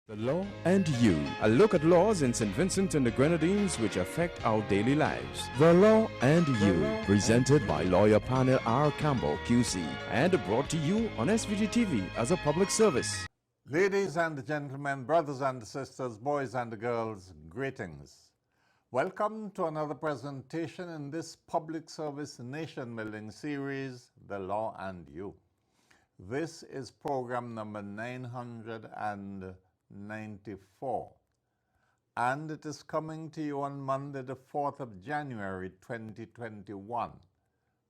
The Law and You, a look at laws in St. Vincent and the Grenadines which affect our daily lives. The Law and You, presented by lawyer panel P.R Campbell QC and brought to you on SVG-TV as a public service. Ladies and gentlemen, brothers and sisters, boys and girls, greetings. Welcome to another presentation in this public service nation-building series, The Law and You. This is program number 994, and it is coming to you on Monday, the 4th of January, 2021,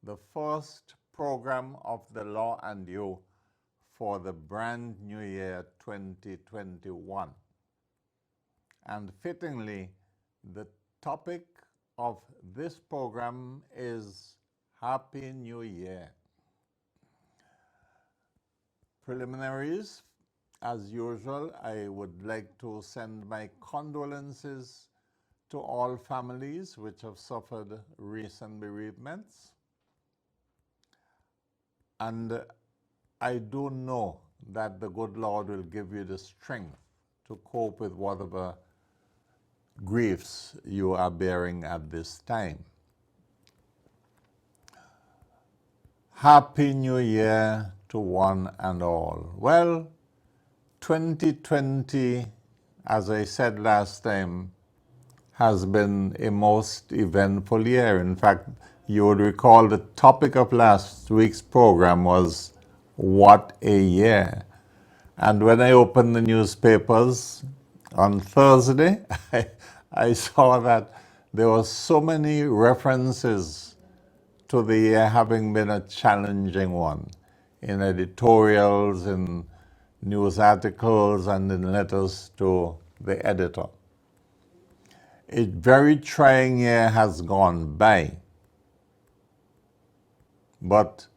the first program of The Law and You for the brand new year 2021. And fittingly, the topic of this program is Happy New Year. Preliminaries, as usual, I would like to send my condolences to all families which have suffered recent bereavements. And I do know that the good Lord will give you the strength to cope with whatever griefs you are bearing at this time. Happy New Year to one and all. Well, 2020, as I said last time, has been a most eventful year. In fact, you would recall the topic of last week's program was What a Year. And when I opened the newspapers on Thursday, I saw that there were so many references to the year having been a challenging one in editorials, in news articles, and in letters to the editor. A very trying year has gone by, but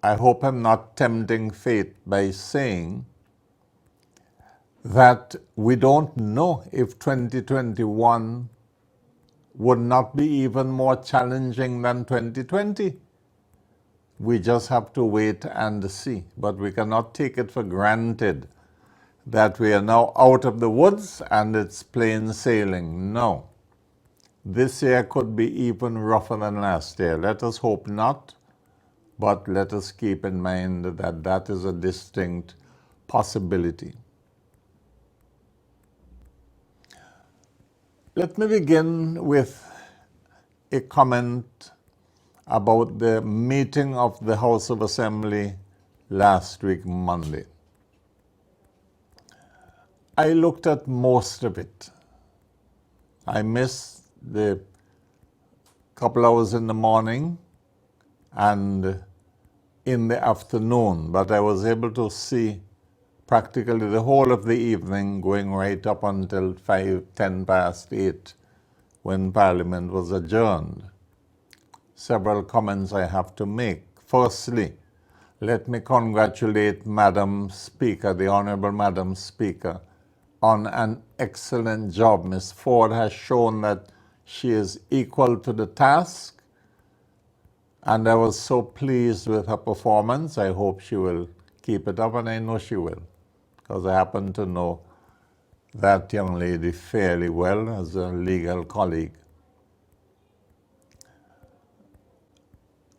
I hope I'm not tempting fate by saying that we don't know if 2021 would not be even more challenging than 2020. We just have to wait and see. But we cannot take it for granted that we are now out of the woods and it's plain sailing. No. This year could be even rougher than last year. Let us hope not, but let us keep in mind that that is a distinct possibility. Let me begin with a comment about the meeting of the House of Assembly last week, Monday. I looked at most of it. I missed the couple hours in the morning and in the afternoon, but I was able to see practically the whole of the evening, going right up until 10 past 8 when Parliament was adjourned. Several comments I have to make. Firstly, let me congratulate Madam Speaker, the Honorable Madam Speaker, on an excellent job. Ms. Ford has shown that she is equal to the task, and I was so pleased with her performance. I hope she will keep it up, and I know she will, because I happen to know that young lady fairly well as a legal colleague.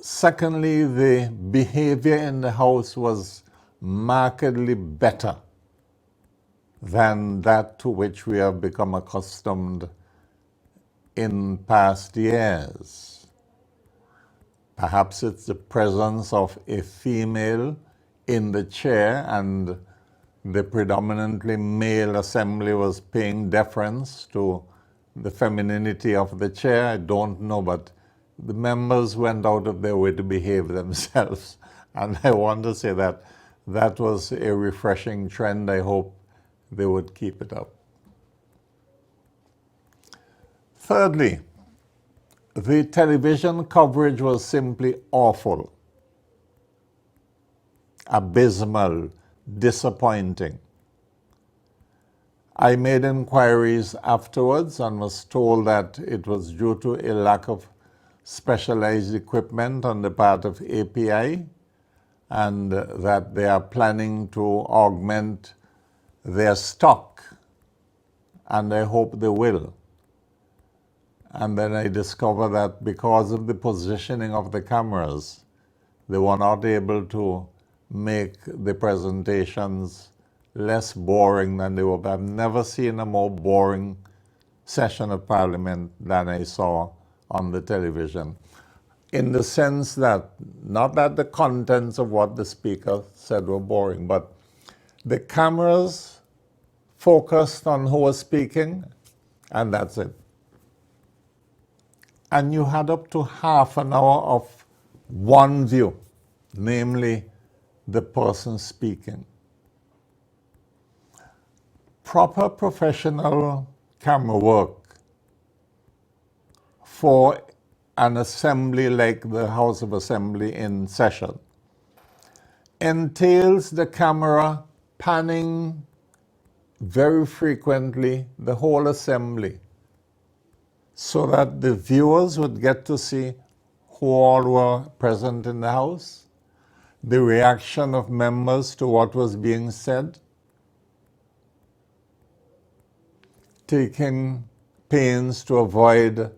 Secondly, the behavior in the House was markedly better than that to which we have become accustomed in past years. Perhaps it's the presence of a female in the chair, and the predominantly male assembly was paying deference to the femininity of the chair. I don't know, but the members went out of their way to behave themselves. And I want to say that that was a refreshing trend. I hope they would keep it up. Thirdly, the television coverage was simply awful, abysmal, disappointing. I made inquiries afterwards and was told that it was due to a lack of specialized equipment on the part of API, and that they are planning to augment they're stuck, and I hope they will. And then I discovered that because of the positioning of the cameras, they were not able to make the presentations less boring than they were. I've never seen a more boring session of Parliament than I saw on the television. In the sense that, not that the contents of what the speaker said were boring, but the cameras focused on who was speaking, and that's it. And you had up to half an hour of one view, namely the person speaking. Proper professional camera work for an assembly like the House of Assembly in session entails the camera panning very frequently the whole assembly, so that the viewers would get to see who all were present in the House, the reaction of members to what was being said, taking pains to avoid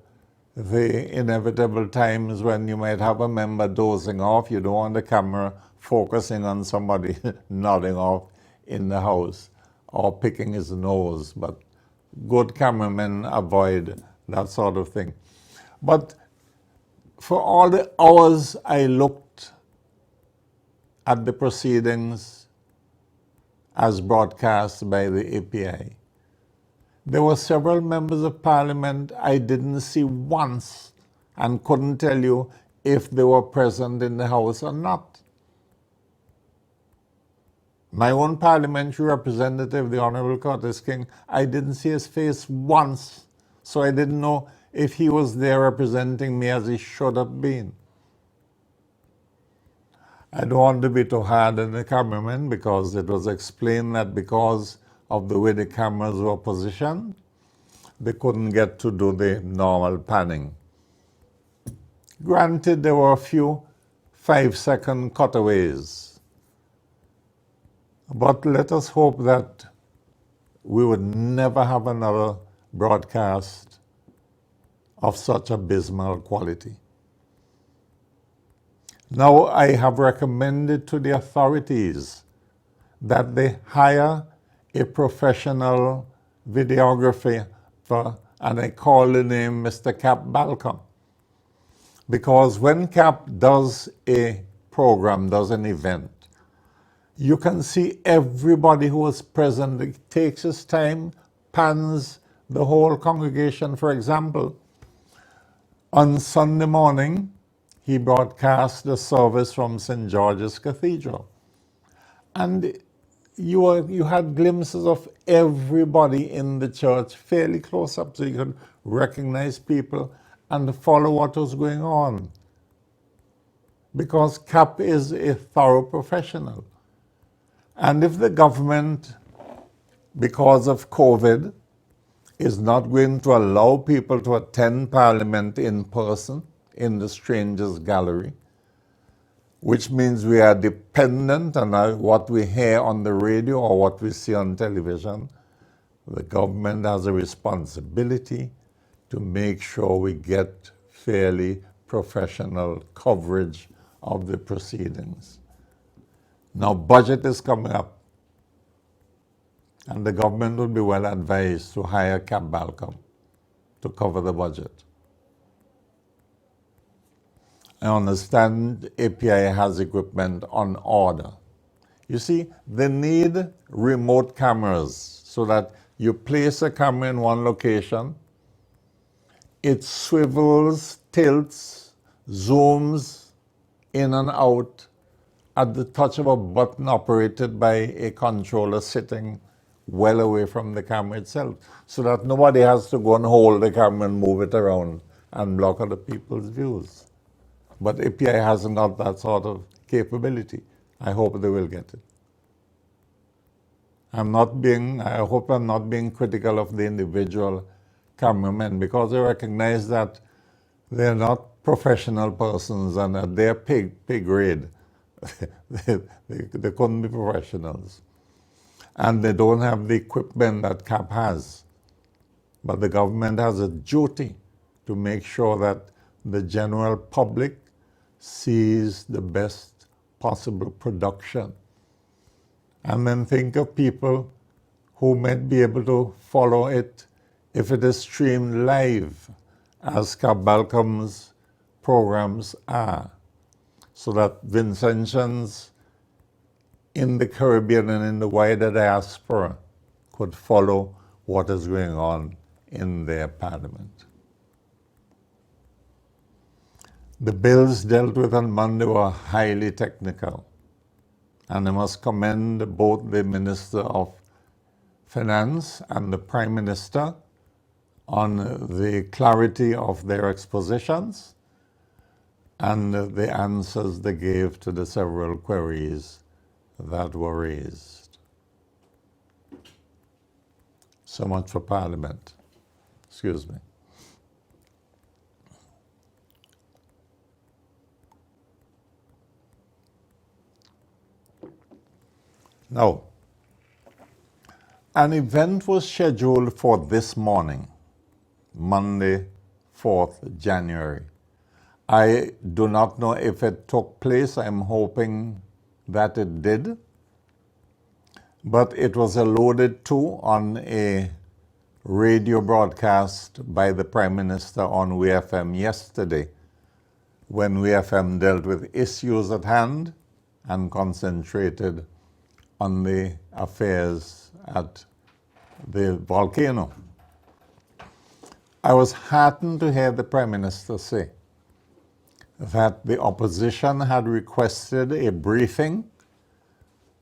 the inevitable times when you might have a member dozing off. You don't want the camera focusing on somebody nodding off in the House or picking his nose, but good cameramen avoid that sort of thing. But for all the hours I looked at the proceedings as broadcast by the API, there were several members of Parliament I didn't see once and couldn't tell you if they were present in the House or not. My own parliamentary representative, the Honorable Curtis King, I didn't see his face once, so I didn't know if he was there representing me as he should have been. I don't want to be too hard on the cameraman, because it was explained that because of the way the cameras were positioned, they couldn't get to do the normal panning. Granted, there were a few 5-second cutaways, but let us hope that we would never have another broadcast of such abysmal quality. Now, I have recommended to the authorities that they hire a professional videographer, and I call the name Mr. Cap Balcom. Because when Cap does a program, does an event, you can see everybody who was present. He takes his time, pans the whole congregation. For example, on Sunday morning, he broadcast the service from St. George's Cathedral. And you had glimpses of everybody in the church fairly close up, so you could recognize people and follow what was going on. Because Cap is a thorough professional. And if the government, because of COVID, is not going to allow people to attend Parliament in person in the Strangers Gallery, which means we are dependent on what we hear on the radio or what we see on television, the government has a responsibility to make sure we get fairly professional coverage of the proceedings. Now, budget is coming up, and the government would be well advised to hire Cap Balcom to cover the budget. I understand API has equipment on order. You see, they need remote cameras so that you place a camera in one location, it swivels, tilts, zooms in and out at the touch of a button operated by a controller sitting well away from the camera itself, so that nobody has to go and hold the camera and move it around and block other people's views. But API hasn't got that sort of capability. I hope they will get it. I hope I'm not being critical of the individual cameramen, because I recognize that they're not professional persons, and at their pay grade, they couldn't be professionals. and they don't have the equipment that CAP has. But the government has a duty to make sure that the general public sees the best possible production. And then think of people who might be able to follow it if it is streamed live, as Cap Balcom's programs are, so that Vincentians in the Caribbean and in the wider diaspora could follow what is going on in their parliament. The bills dealt with on Monday were highly technical, and I must commend both the Minister of Finance and the Prime Minister on the clarity of their expositions and the answers they gave to the several queries that were raised. So much for Parliament. Excuse me. Now, an event was scheduled for this morning, Monday, 4th January. I do not know if it took place. I'm hoping that it did. But it was alluded to on a radio broadcast by the Prime Minister on WFM yesterday, when WFM dealt with issues at hand and concentrated on the affairs at the volcano. I was heartened to hear the Prime Minister say that the opposition had requested a briefing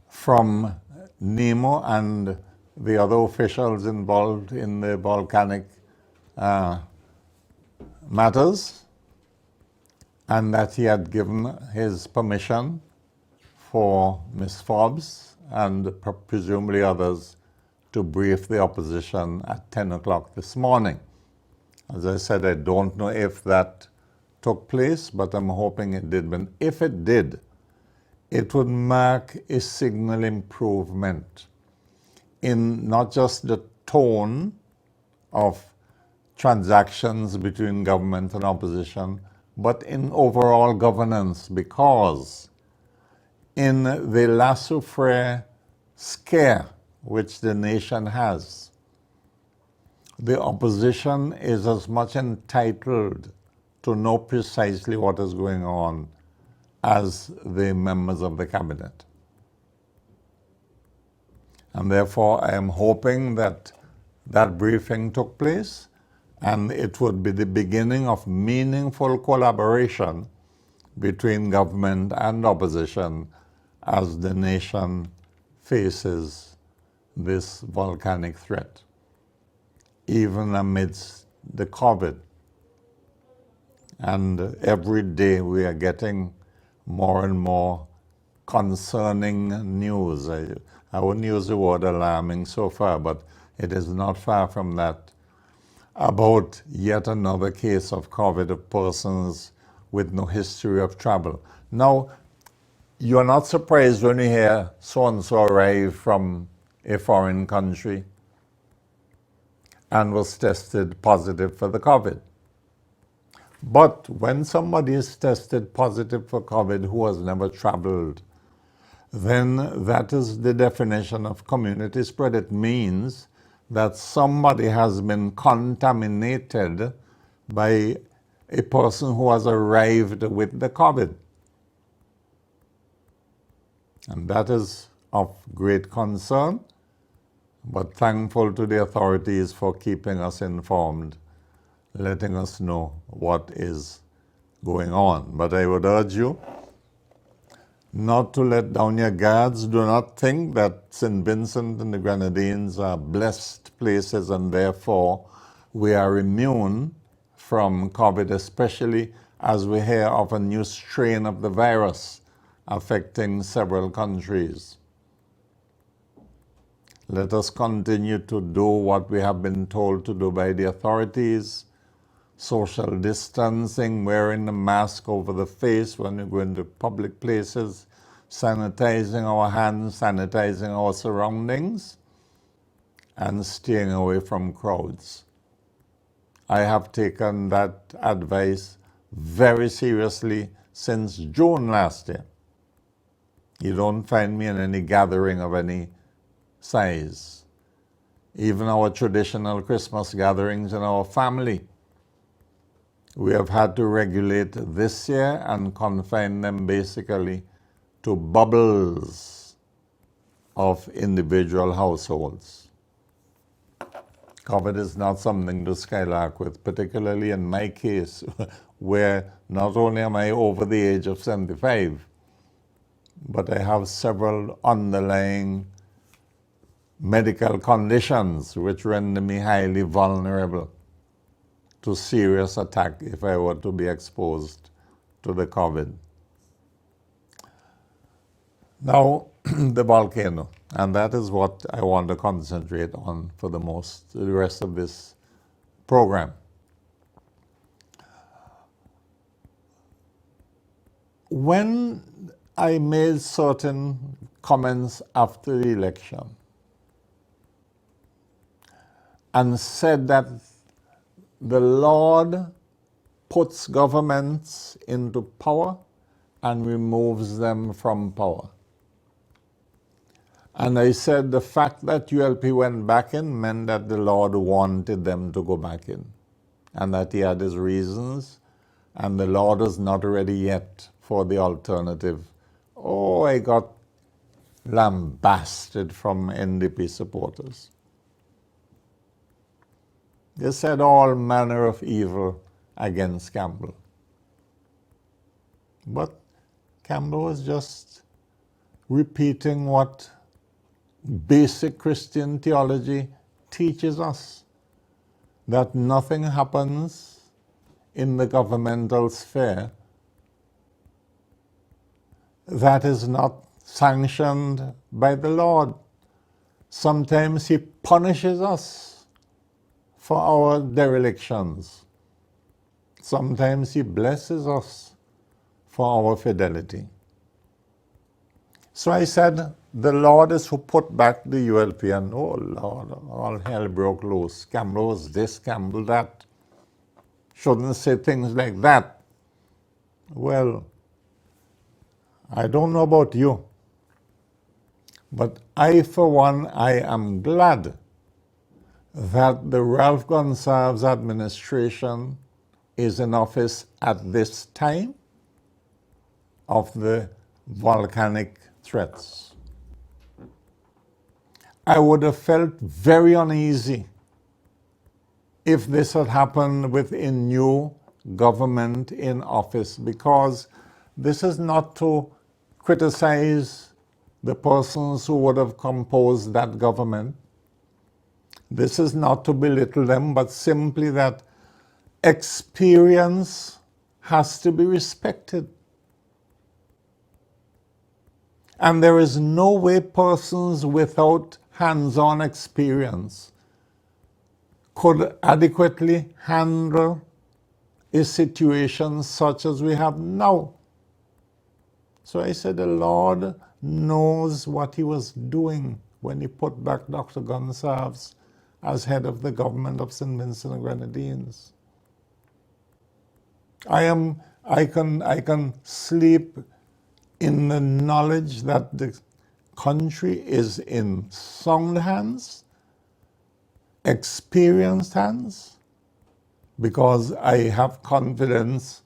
from NEMO and the other officials involved in the volcanic matters, and that he had given his permission for Ms. Forbes and presumably others to brief the opposition at 10 o'clock this morning. As I said, I don't know if that took place, but I'm hoping it did. But if it did, it would mark a signal improvement in not just the tone of transactions between government and opposition, but in overall governance, because in the laissez-faire scare which the nation has, the opposition is as much entitled to know precisely what is going on as the members of the cabinet. And therefore, I am hoping that that briefing took place, and it would be the beginning of meaningful collaboration between government and opposition as the nation faces this volcanic threat, even amidst the COVID. And every day we are getting more and more concerning news. I wouldn't use the word alarming so far, but it is not far from that, about yet another case of COVID of persons with no history of travel. Now, you're not surprised when you hear so-and-so arrived from a foreign country and was tested positive for the COVID. But when somebody is tested positive for COVID who has never traveled, then that is the definition of community spread. It means that somebody has been contaminated by a person who has arrived with the COVID. And that is of great concern, but thankful to the authorities for keeping us informed, letting us know what is going on. But I would urge you not to let down your guards. Do not think that St. Vincent and the Grenadines are blessed places and therefore we are immune from COVID, especially as we hear of a new strain of the virus affecting several countries. Let us continue to do what we have been told to do by the authorities: social distancing, wearing the mask over the face when you go into public places, sanitizing our hands, sanitizing our surroundings, and staying away from crowds. I have taken that advice very seriously since June last year. You don't find me in any gathering of any size. Even our traditional Christmas gatherings in our family, we have had to regulate this year and confine them basically to bubbles of individual households. COVID is not something to skylark with, particularly in my case, where not only am I over the age of 75, but I have several underlying medical conditions which render me highly vulnerable to serious attack if I were to be exposed to the COVID. Now, the volcano, and that is what I want to concentrate on for the rest of this program. When I made certain comments after the election and said that the Lord puts governments into power and removes them from power. And I said the fact that ULP went back in meant that the Lord wanted them to go back in, and that he had his reasons, and the Lord was not ready yet for the alternative. Oh, I got lambasted from NDP supporters. They said all manner of evil against Campbell. But Campbell was just repeating what basic Christian theology teaches us, that nothing happens in the governmental sphere that is not sanctioned by the Lord. Sometimes he punishes us for our derelictions. Sometimes he blesses us for our fidelity. So I said, the Lord is who put back the ULP, and oh Lord, all hell broke loose. Campbell was this, Campbell that. Shouldn't say things like that. Well, I don't know about you, but I, for one, I am glad that the Ralph Gonsalves administration is in office at this time of the volcanic threats. I would have felt very uneasy if this had happened with a new government in office, because this is not to criticize the persons who would have composed that government. This is not to belittle them, but simply that experience has to be respected. And there is no way persons without hands-on experience could adequately handle a situation such as we have now. So I said the Lord knows what he was doing when he put back Dr. Gonsalves as head of the government of St. Vincent and Grenadines. I can sleep in the knowledge that the country is in sound hands, experienced hands, because I have confidence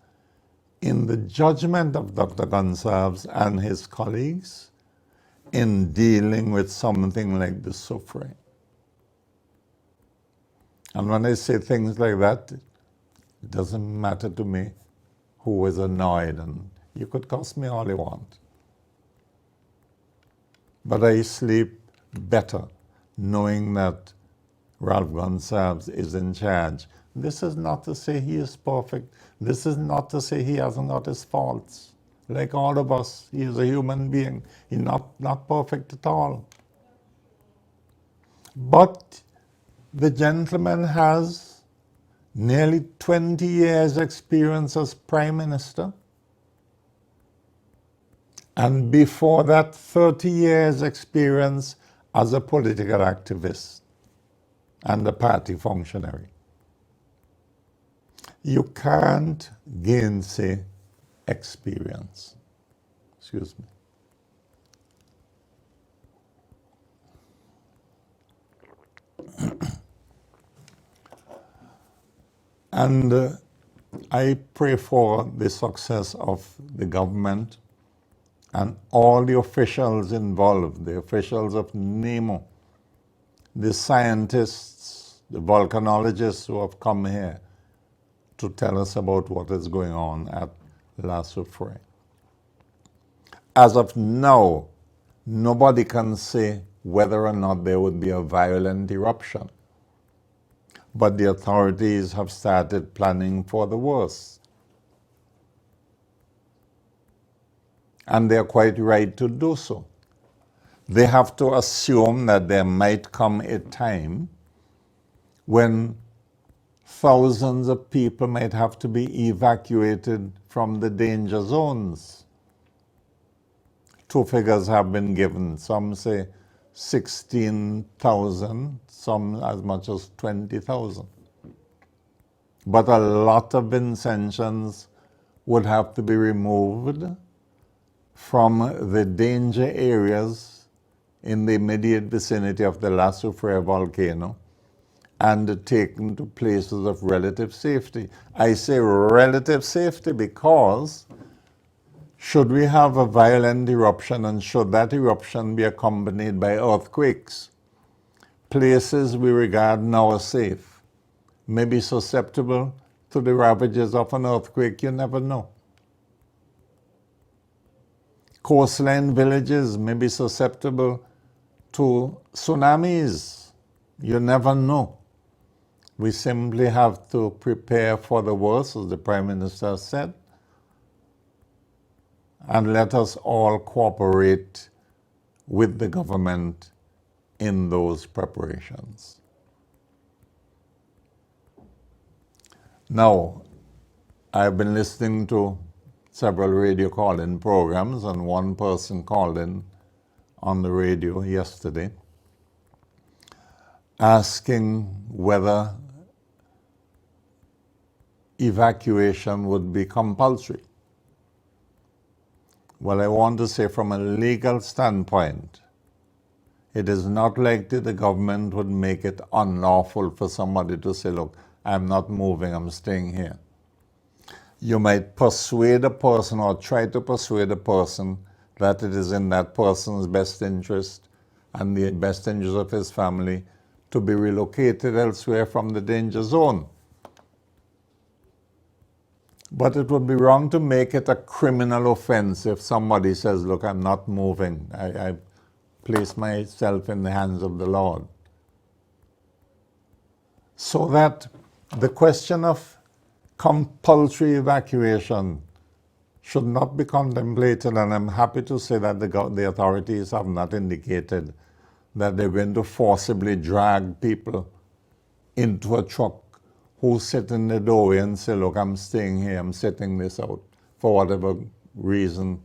in the judgment of Dr. Gonsalves and his colleagues in dealing with something like the Soufre. And when I say things like that, it doesn't matter to me who is annoyed, and you could cuss me all you want. But I sleep better knowing that Ralph Gonsalves is in charge. This is not to say he is perfect. This is not to say he hasn't got his faults. Like all of us, he is a human being. He's not perfect at all. But the gentleman has nearly 20 years experience as Prime Minister. And before that, 30 years experience as a political activist and a party functionary. You can't gainsay experience. Excuse me. And I pray for the success of the government and all the officials involved, the officials of NEMO, the scientists, the volcanologists who have come here to tell us about what is going on at La Soufrière. As of now, nobody can say whether or not there would be a violent eruption. But the authorities have started planning for the worst. And they're quite right to do so. They have to assume that there might come a time when thousands of people might have to be evacuated from the danger zones. Two figures have been given. Some say 16,000, some as much as 20,000. But a lot of Vincentians would have to be removed from the danger areas in the immediate vicinity of the La Soufrière volcano and taken to places of relative safety. I say relative safety because should we have a violent eruption and should that eruption be accompanied by earthquakes, places we regard now as safe may be susceptible to the ravages of an earthquake. You never know. Coastline villages may be susceptible to tsunamis. You never know. We simply have to prepare for the worst, as the Prime Minister said, and let us all cooperate with the government in those preparations. Now, I've been listening to several radio call-in programs, and one person called in on the radio yesterday asking whether evacuation would be compulsory. Well, I want to say from a legal standpoint, it is not likely the government would make it unlawful for somebody to say, look, I'm not moving, I'm staying here. You might persuade a person or try to persuade a person that it is in that person's best interest and the best interest of his family to be relocated elsewhere from the danger zone. But it would be wrong to make it a criminal offense if somebody says, look, I'm not moving. I place myself in the hands of the Lord. So that the question of compulsory evacuation should not be contemplated, and I'm happy to say that the authorities have not indicated that they're going to forcibly drag people into a truck who sit in the doorway and say, look, I'm staying here, I'm sitting this out, for whatever reason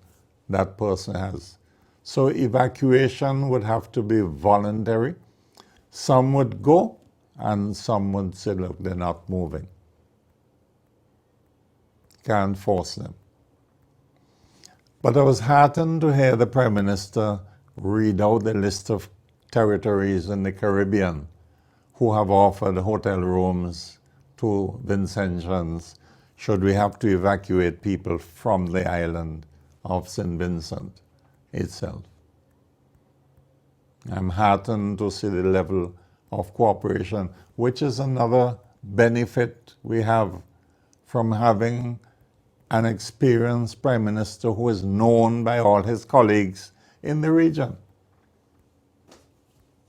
that person has. So evacuation would have to be voluntary. Some would go, and some would say, look, they're not moving. Can't force them. But I was heartened to hear the Prime Minister read out the list of territories in the Caribbean who have offered hotel rooms to Vincentians should we have to evacuate people from the island of St. Vincent itself. I'm heartened to see the level of cooperation, which is another benefit we have from having an experienced Prime Minister who is known by all his colleagues in the region.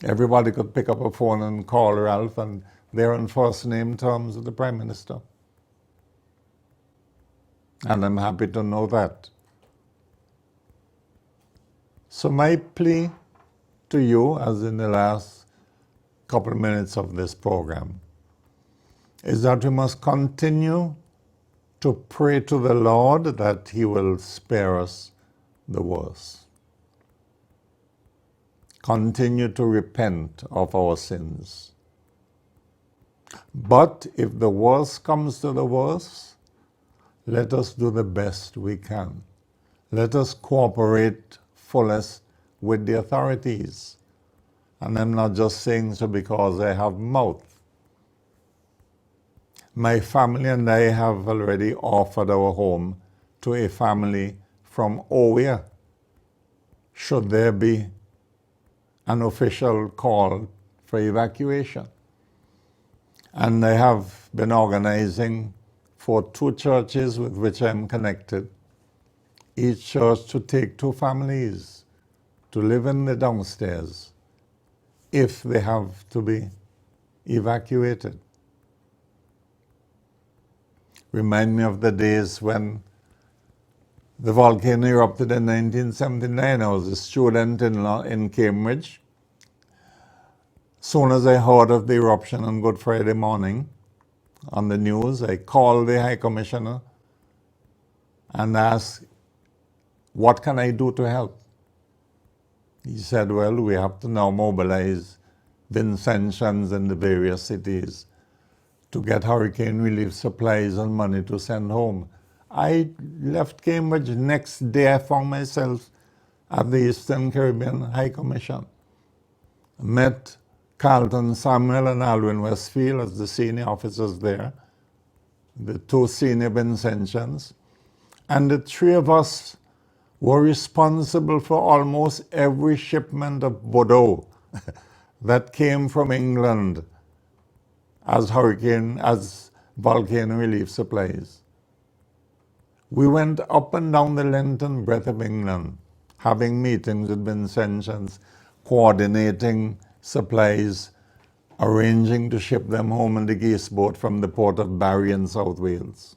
Everybody could pick up a phone and call Ralph, and they're on first name terms with the Prime Minister. And I'm happy to know that. So my plea to you, as in the last couple of minutes of this program, is that we must continue to pray to the Lord that He will spare us the worst. Continue to repent of our sins. But if the worst comes to the worst, let us do the best we can. Let us cooperate fullest with the authorities. And I'm not just saying so because I have mouth. My family and I have already offered our home to a family from Owe, should there be an official call for evacuation. And I have been organizing for 2 churches with which I'm connected, each church to take 2 families to live in the downstairs if they have to be evacuated. Remind me of the days when the volcano erupted in 1979. I was a student in Cambridge. Soon as I heard of the eruption on Good Friday morning on the news, I called the High Commissioner and asked, what can I do to help? He said, well, we have to now mobilize Vincentians in the various cities to get hurricane relief supplies and money to send home. I left Cambridge. Next day I found myself at the Eastern Caribbean High Commission. Met Carlton Samuel and Alwyn Westfield as the senior officers there, the 2 senior Vincentians, and the 3 of us were responsible for almost every shipment of Bordeaux that came from England as volcano relief supplies. We went up and down the length and breadth of England, having meetings with Vincentians, coordinating supplies, arranging to ship them home in the Geese boat from the port of Barry in South Wales.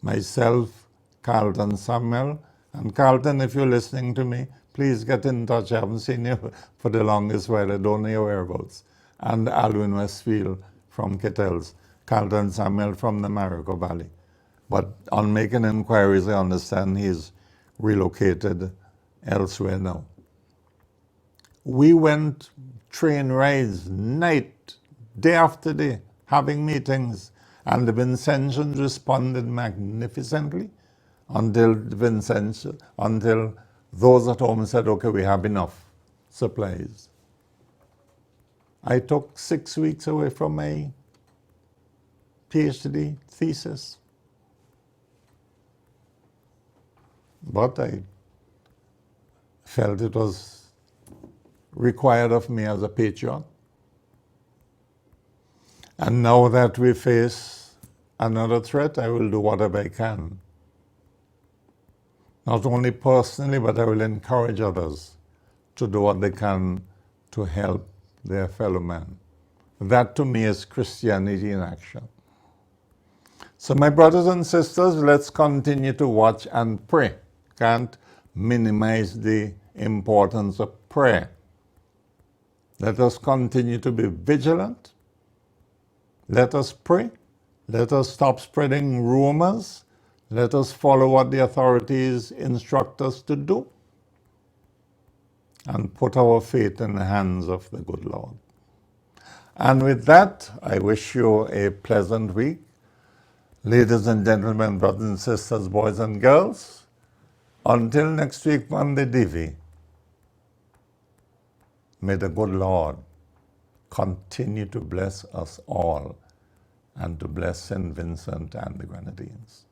Myself, Carlton Samuel, and Carlton, if you're listening to me, please get in touch. I haven't seen you for the longest while. I don't know your whereabouts. And Alwyn Westfield from Kittels, Carlton Samuel from the Marico Valley. But on making inquiries, I understand he's relocated elsewhere now. We went train rides, night, day after day, having meetings, and the Vincentians responded magnificently until those at home said, okay, we have enough supplies. I took 6 weeks away from my PhD thesis. But I felt it was required of me as a patriot. And now that we face another threat, I will do whatever I can. Not only personally, but I will encourage others to do what they can to help their fellow man. That to me is Christianity in action. So my brothers and sisters, let's continue to watch and pray. Can't minimize the importance of prayer. Let us continue to be vigilant. Let us pray. Let us stop spreading rumors. Let us follow what the authorities instruct us to do and put our faith in the hands of the good Lord. And with that, I wish you a pleasant week. Ladies and gentlemen, brothers and sisters, boys and girls, until next week, Monday Divi, may the good Lord continue to bless us all and to bless St. Vincent and the Grenadines.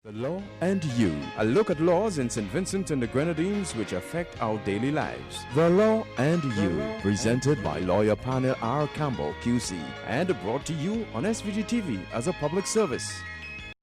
The Law and You, a look at laws in St. Vincent and the Grenadines which affect our daily lives. The Law and You, presented by lawyer panel P.R Campbell QC and brought to you on SVG-TV as a public service.